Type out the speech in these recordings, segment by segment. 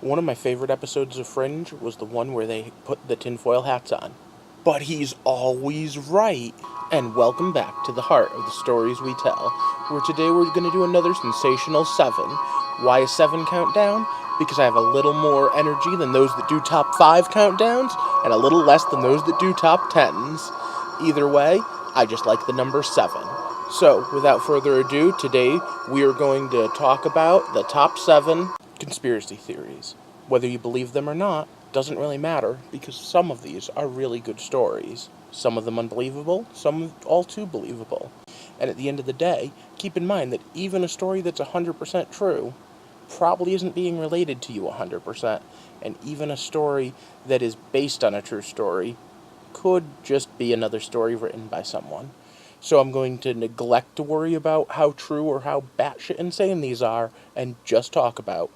One of my favorite episodes of Fringe was the one where they put the tinfoil hats on. But he's always right. And welcome back to the heart of the stories we tell, where today we're going to do another Sensational 7. Why a 7 countdown? Because I have a little more energy than those that do top 5 countdowns, and a little less than those that do top 10s. Either way, I just like the number 7. So, without further ado, today we are going to talk about the top 7 conspiracy theories. Whether you believe them or not doesn't really matter, because some of these are really good stories. Some of them unbelievable, some all too believable. And at the end of the day, keep in mind that even a story that's 100% true probably isn't being related to you 100%. And even a story that is based on a true story could just be another story written by someone. So I'm going to neglect to worry about how true or how batshit insane these are and just talk about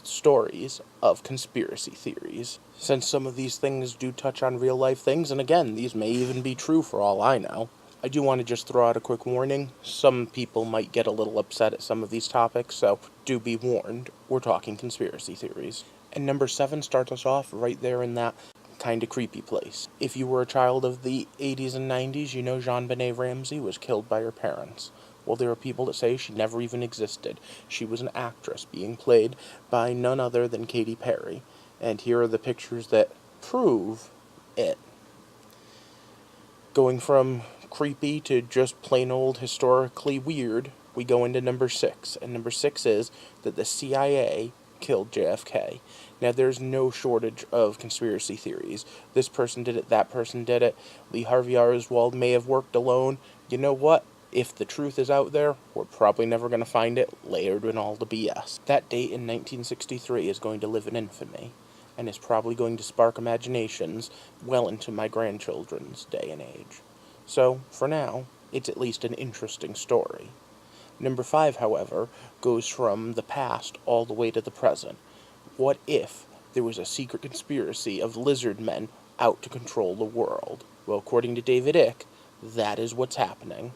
stories of conspiracy theories. Since some of these things do touch on real life things, and again, these may even be true for all I know, I do want to just throw out a quick warning. Some people might get a little upset at some of these topics, so do be warned, we're talking conspiracy theories. And number 7 starts us off right there in that kind of creepy place. If you were a child of the 80s and 90s, you know JonBenet Ramsey was killed by her parents. Well, there are people that say she never even existed. She was an actress being played by none other than Katy Perry. And here are the pictures that prove it. Going from creepy to just plain old historically weird, we go into number 6. And number 6 is that the CIA killed JFK. Now, there's no shortage of conspiracy theories. This person did it, that person did it. Lee Harvey Oswald may have worked alone. You know what? If the truth is out there, we're probably never going to find it layered in all the BS. That date in 1963 is going to live in infamy, and is probably going to spark imaginations well into my grandchildren's day and age. So, for now, it's at least an interesting story. Number 5, however, goes from the past all the way to the present. What if there was a secret conspiracy of lizard men out to control the world? Well, according to David Icke, that is what's happening.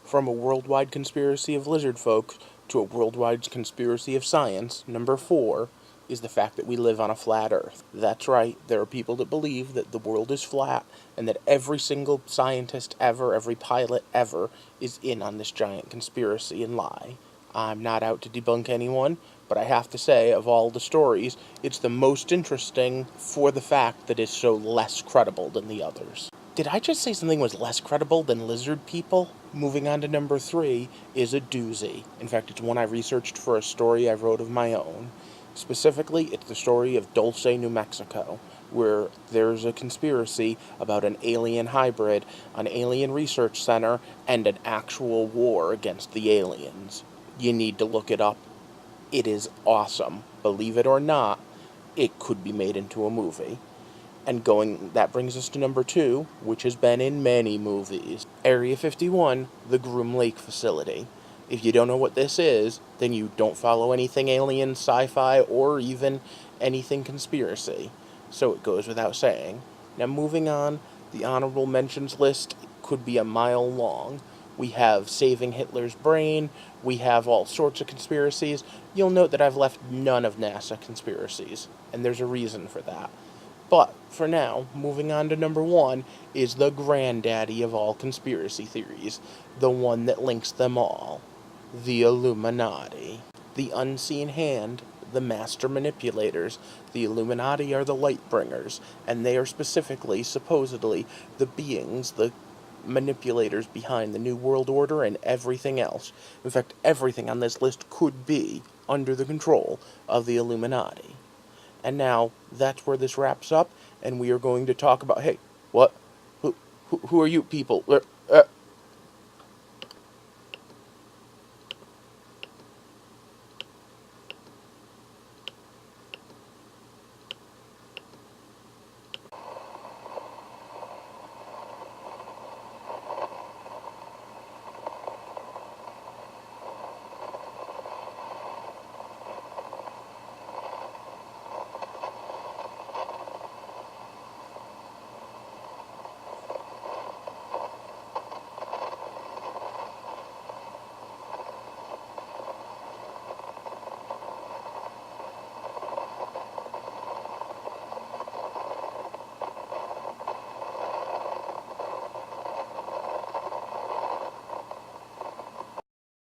From a worldwide conspiracy of lizard folk to a worldwide conspiracy of science, number 4 is the fact that we live on a flat Earth. That's right, there are people that believe that the world is flat, and that every single scientist ever, every pilot ever, is in on this giant conspiracy and lie. I'm not out to debunk anyone, but I have to say, of all the stories, it's the most interesting for the fact that it's so less credible than the others. Did I just say something was less credible than lizard people? Moving on to number 3 is a doozy. In fact, it's one I researched for a story I wrote of my own. Specifically, it's the story of Dulce, New Mexico, where there's a conspiracy about an alien hybrid, an alien research center, and an actual war against the aliens. You need to look it up. It is awesome. Believe it or not, it could be made into a movie. And that brings us to number 2, which has been in many movies. Area 51, the Groom Lake facility. If you don't know what this is, then you don't follow anything alien, sci-fi, or even anything conspiracy. So it goes without saying. Now moving on, the honorable mentions list could be a mile long. We have saving Hitler's brain, we have all sorts of conspiracies. You'll note that I've left none of NASA conspiracies, and there's a reason for that. But, for now, moving on to number 1 is the granddaddy of all conspiracy theories, the one that links them all. The Illuminati. The unseen hand, the master manipulators. The Illuminati are the light bringers, and they are specifically, supposedly, the beings, the manipulators behind the New World Order and everything else. In fact, everything on this list could be under the control of the Illuminati. And now, that's where this wraps up, and we are going to talk about, hey, what? Who are you people?